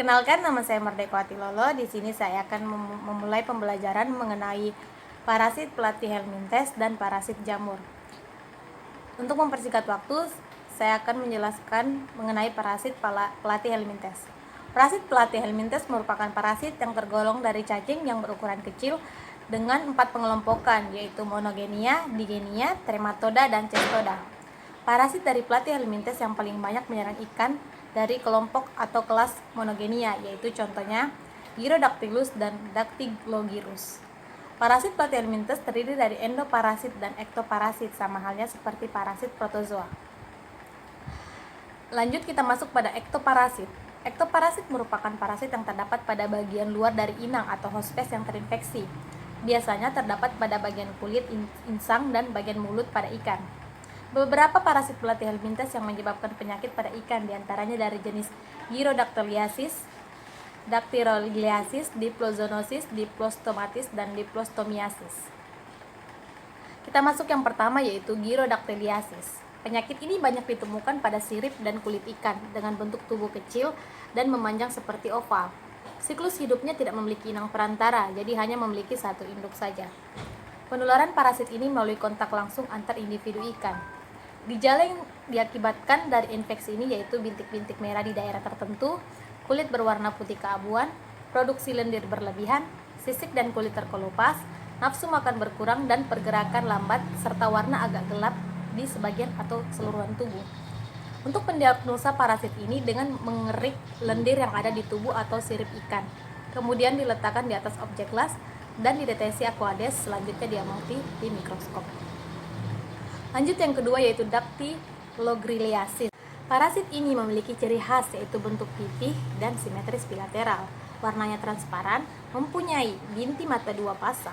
Perkenalkan, nama saya Merdeka Atilolo. Di sini saya akan memulai pembelajaran mengenai parasit pelatih helminthes dan parasit jamur. Untuk mempersingkat waktu, saya akan menjelaskan mengenai parasit pelatih helminthes. Parasit pelatih helminthes merupakan parasit yang tergolong dari cacing yang berukuran kecil dengan 4 pengelompokan, yaitu monogenia, digenia, trematoda, dan cestoda. Parasit dari pelatih helminthes yang paling banyak menyerang ikan dari kelompok atau kelas monogenia, yaitu contohnya Gyrodactylus dan Dactylogyrus. Parasit pelatih helminthes terdiri dari endoparasit dan ektoparasit, sama halnya seperti parasit protozoa. Lanjut kita masuk pada ektoparasit. Ektoparasit merupakan parasit yang terdapat pada bagian luar dari inang atau hospes yang terinfeksi. Biasanya terdapat pada bagian kulit, insang, dan bagian mulut pada ikan. Beberapa parasit pelatih helminthes yang menyebabkan penyakit pada ikan diantaranya dari jenis Gyrodactyliasis, Dactyrogliasis, Diplozoonosis, Diplostomatis, dan Diplostomiasis. Kita masuk yang pertama, yaitu Gyrodactyliasis. Penyakit ini banyak ditemukan pada sirip dan kulit ikan dengan bentuk tubuh kecil dan memanjang seperti oval. Siklus hidupnya tidak memiliki inang perantara, jadi hanya memiliki satu induk saja. Penularan parasit ini melalui kontak langsung antar individu ikan. Gejala yang diakibatkan dari infeksi ini yaitu bintik-bintik merah di daerah tertentu, kulit berwarna putih keabuan, produksi lendir berlebihan, sisik dan kulit terkelupas, nafsu makan berkurang dan pergerakan lambat, serta warna agak gelap di sebagian atau keseluruhan tubuh. Untuk mendiagnosa parasit ini dengan mengerik lendir yang ada di tubuh atau sirip ikan, kemudian diletakkan di atas objek las dan dideteksi aquades, selanjutnya diamati di mikroskop. Lanjut yang kedua, yaitu Dactylogryliasis. Parasit ini memiliki ciri khas yaitu bentuk pipih dan simetris bilateral, warnanya transparan, mempunyai binti mata 2 pasang,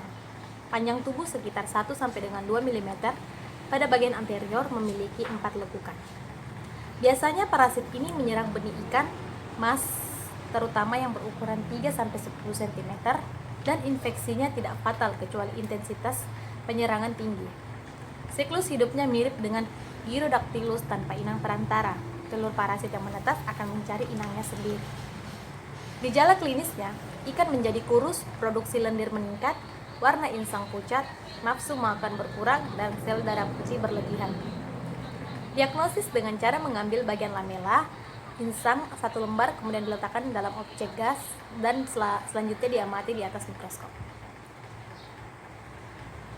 panjang tubuh sekitar 1 sampai dengan 2 mm, pada bagian anterior memiliki 4 lekukan. Biasanya parasit ini menyerang benih ikan mas, terutama yang berukuran 3 sampai 10 cm, dan infeksinya tidak fatal kecuali intensitas penyerangan tinggi. Siklus hidupnya mirip dengan Gyrodactylus tanpa inang perantara. Telur parasit yang menetas akan mencari inangnya sendiri. Gejala klinisnya, ikan menjadi kurus, produksi lendir meningkat, warna insang pucat, nafsu makan berkurang, dan sel darah putih berlebihan. Diagnosis dengan cara mengambil bagian lamela insang 1 lembar, kemudian diletakkan dalam objek gas dan selanjutnya diamati di atas mikroskop.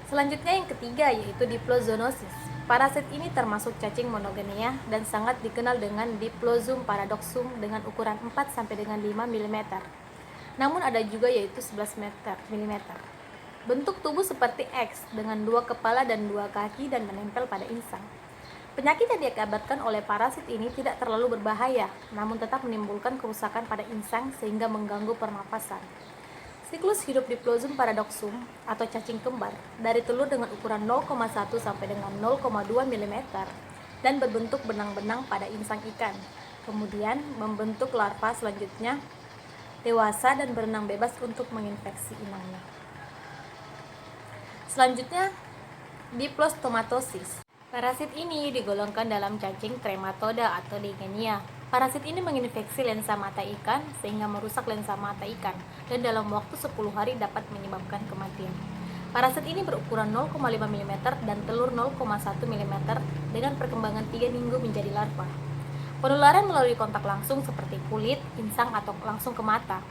Selanjutnya yang ketiga, yaitu Diplozoonosis. Parasit ini termasuk cacing monogenia dan sangat dikenal dengan Diplozoom paradoxum dengan ukuran 4 sampai dengan 5 mm. Namun ada juga yaitu 11 mm. Bentuk tubuh seperti X dengan 2 kepala dan 2 kaki dan menempel pada insang. Penyakit yang diakibatkan oleh parasit ini tidak terlalu berbahaya, namun tetap menimbulkan kerusakan pada insang sehingga mengganggu pernapasan. Siklus hidup Diplozoom paradoxum atau cacing kembar dari telur dengan ukuran 0,1 sampai dengan 0,2 mm dan berbentuk benang-benang pada insang ikan. Kemudian membentuk larva selanjutnya dewasa dan berenang bebas untuk menginfeksi inangnya. Selanjutnya, Diplostomatosis. Parasit ini digolongkan dalam cacing trematoda atau digenia. Parasit ini menginfeksi lensa mata ikan sehingga merusak lensa mata ikan dan dalam waktu 10 hari dapat menyebabkan kematian. Parasit ini berukuran 0,5 mm dan telur 0,1 mm dengan perkembangan 3 minggu menjadi larva. Penularan melalui kontak langsung seperti kulit, insang atau langsung ke mata.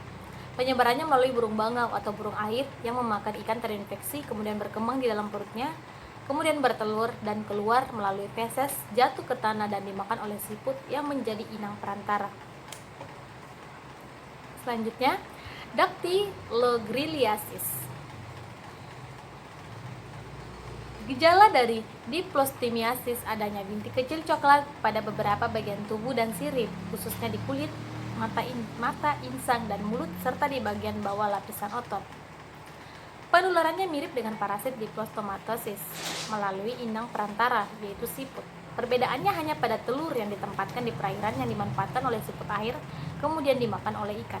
Penyebarannya melalui burung bangau atau burung air yang memakan ikan terinfeksi kemudian berkembang di dalam perutnya, kemudian bertelur dan keluar melalui feses, jatuh ke tanah dan dimakan oleh siput yang menjadi inang perantara. Selanjutnya, Dactylogryliasis. Gejala dari Diplostomiasis adanya bintik kecil coklat pada beberapa bagian tubuh dan sirip, khususnya di kulit, mata, insang, dan mulut, serta di bagian bawah lapisan otot. Penularannya mirip dengan parasit Diplostomatosis melalui inang perantara, yaitu siput. Perbedaannya hanya pada telur yang ditempatkan di perairan yang dimanfaatkan oleh siput air, kemudian dimakan oleh ikan.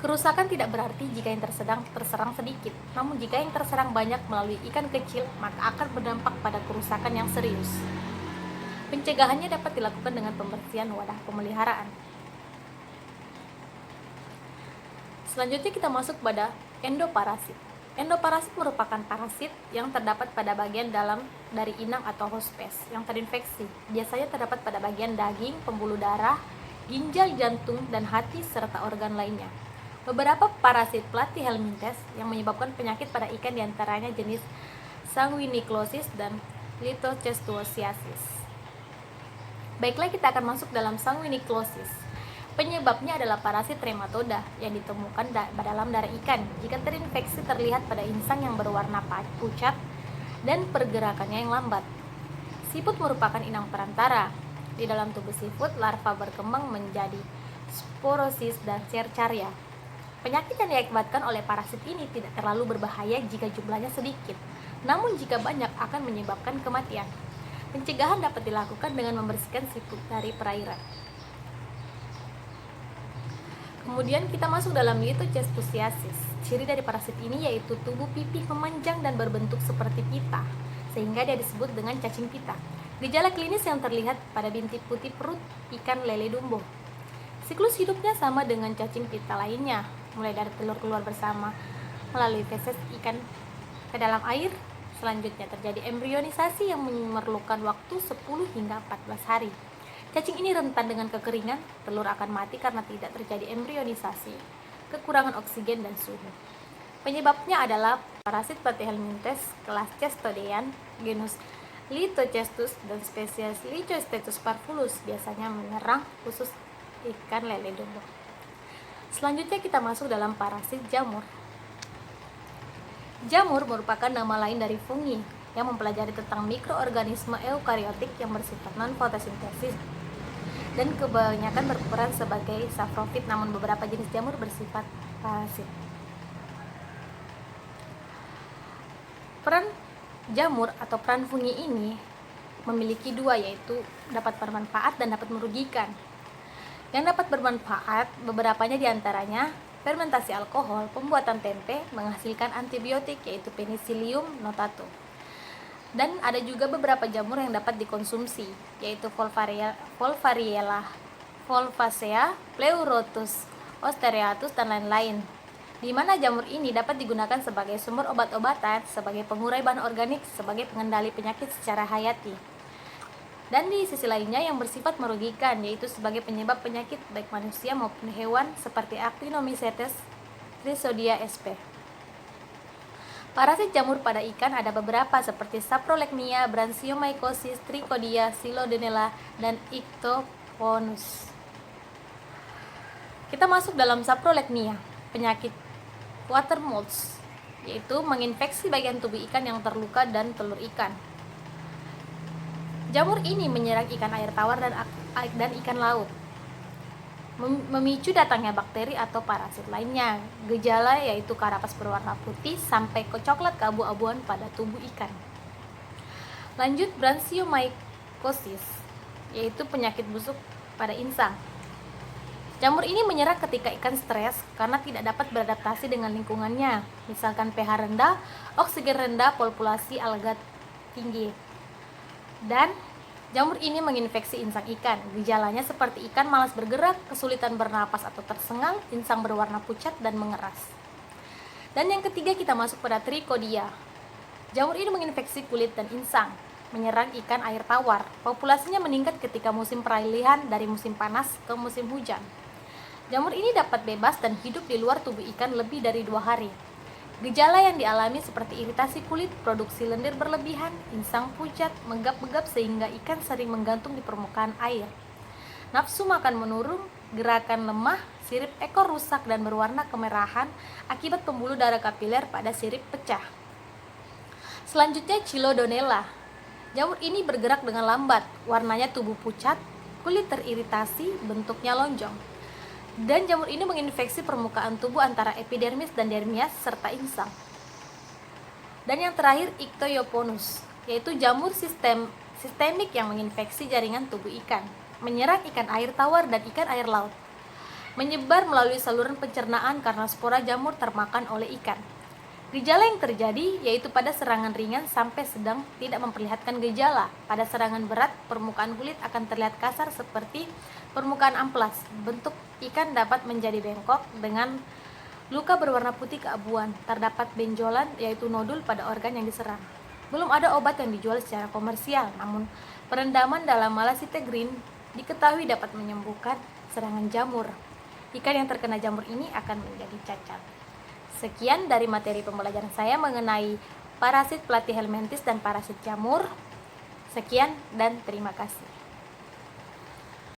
Kerusakan tidak berarti jika yang terserang sedikit, namun jika yang terserang banyak melalui ikan kecil, maka akan berdampak pada kerusakan yang serius. Pencegahannya dapat dilakukan dengan pembersihan wadah pemeliharaan. Selanjutnya kita masuk pada endoparasit. Endoparasit merupakan parasit yang terdapat pada bagian dalam dari inang atau hospes yang terinfeksi. Biasanya terdapat pada bagian daging, pembuluh darah, ginjal, jantung, dan hati, serta organ lainnya. Beberapa parasit platyhelminthes yang menyebabkan penyakit pada ikan diantaranya jenis sanguiniclosis dan lithocestoasiasis. Baiklah, kita akan masuk dalam sanguiniclosis. Penyebabnya adalah parasit trematoda yang ditemukan dalam darah ikan. Jika terinfeksi terlihat pada insang yang berwarna pucat dan pergerakannya yang lambat. Siput merupakan inang perantara. Di dalam tubuh siput, larva berkembang menjadi sporosis dan cercaria. Penyakit yang diakibatkan oleh parasit ini tidak terlalu berbahaya jika jumlahnya sedikit. Namun jika banyak akan menyebabkan kematian. Pencegahan dapat dilakukan dengan membersihkan siput dari perairan. Kemudian kita masuk dalam lithocestoasiasis. Ciri dari parasit ini yaitu tubuh pipih memanjang dan berbentuk seperti pita, sehingga dia disebut dengan cacing pita. Gejala klinis yang terlihat pada bintik putih perut ikan lele dumbo. Siklus hidupnya sama dengan cacing pita lainnya, mulai dari telur keluar bersama melalui feses ikan ke dalam air. Selanjutnya terjadi embrionisasi yang memerlukan waktu 10 hingga 14 hari. Cacing ini rentan dengan kekeringan, telur akan mati karena tidak terjadi embrionisasi, kekurangan oksigen dan suhu. Penyebabnya adalah parasit platyhelminthes kelas Cestodean, genus Lithocestus dan spesies Lycostetus parvulus biasanya menyerang khusus ikan lele dumbo. Selanjutnya kita masuk dalam parasit jamur. Jamur merupakan nama lain dari fungi yang mempelajari tentang mikroorganisme eukariotik yang bersifat non-fotosintesis dan kebanyakan berperan sebagai saprofit, namun beberapa jenis jamur bersifat parasit. Peran jamur atau peran fungi ini memiliki dua, yaitu dapat bermanfaat dan dapat merugikan. Yang dapat bermanfaat, beberapanya diantaranya fermentasi alkohol, pembuatan tempe, menghasilkan antibiotik yaitu Penicillium notatum. Dan ada juga beberapa jamur yang dapat dikonsumsi, yaitu Volvariella volvacea, Pleurotus ostereatus, dan lain-lain. Di mana jamur ini dapat digunakan sebagai sumber obat-obatan, sebagai pengurai bahan organik, sebagai pengendali penyakit secara hayati. Dan di sisi lainnya yang bersifat merugikan, yaitu sebagai penyebab penyakit baik manusia maupun hewan seperti Actinomycetes trisodia sp. Parasit jamur pada ikan ada beberapa seperti Saprolegnia, Branchiomycosis, Trichodia, Silodonella, dan Ictoponus. Kita masuk dalam Saprolegnia, penyakit water moths, yaitu menginfeksi bagian tubuh ikan yang terluka dan telur ikan. Jamur ini menyerang ikan air tawar dan ikan laut, memicu datangnya bakteri atau parasit lainnya. Gejala yaitu karapas berwarna putih sampai ke coklat keabu-abuan pada tubuh ikan. Lanjut, Branchiomycosis, yaitu penyakit busuk pada insang. Jamur ini menyerang ketika ikan stres karena tidak dapat beradaptasi dengan lingkungannya, misalkan pH rendah, oksigen rendah, populasi alga tinggi. Dan jamur ini menginfeksi insang ikan. Gejalanya seperti ikan malas bergerak, kesulitan bernapas atau tersengal, insang berwarna pucat dan mengeras. Dan yang ketiga kita masuk pada Trichodia. Jamur ini menginfeksi kulit dan insang, menyerang ikan air tawar. Populasinya meningkat ketika musim peralihan dari musim panas ke musim hujan. Jamur ini dapat bebas dan hidup di luar tubuh ikan lebih dari 2 hari. Gejala yang dialami seperti iritasi kulit, produksi lendir berlebihan, insang pucat, menggap-menggap sehingga ikan sering menggantung di permukaan air. Nafsu makan menurun, gerakan lemah, sirip ekor rusak dan berwarna kemerahan akibat pembuluh darah kapiler pada sirip pecah. Selanjutnya Chilodonella. Jamur ini bergerak dengan lambat, warnanya tubuh pucat, kulit teriritasi, bentuknya lonjong. Dan jamur ini menginfeksi permukaan tubuh antara epidermis dan dermis serta insang. Dan yang terakhir Ictyoponus, yaitu jamur sistemik yang menginfeksi jaringan tubuh ikan, menyerang ikan air tawar dan ikan air laut, menyebar melalui saluran pencernaan karena spora jamur termakan oleh ikan. Gejala yang terjadi yaitu pada serangan ringan sampai sedang tidak memperlihatkan gejala. Pada serangan berat, permukaan kulit akan terlihat kasar seperti permukaan amplas. Bentuk ikan dapat menjadi bengkok dengan Luka berwarna putih keabuan, terdapat benjolan yaitu nodul pada organ yang diserang. Belum ada obat yang dijual secara komersial, namun perendaman dalam malacetegrin diketahui dapat menyembuhkan serangan jamur. Ikan yang terkena jamur ini akan menjadi cacat. Sekian dari materi pembelajaran saya mengenai parasit platyhelminthes dan parasit jamur. Sekian dan terima kasih.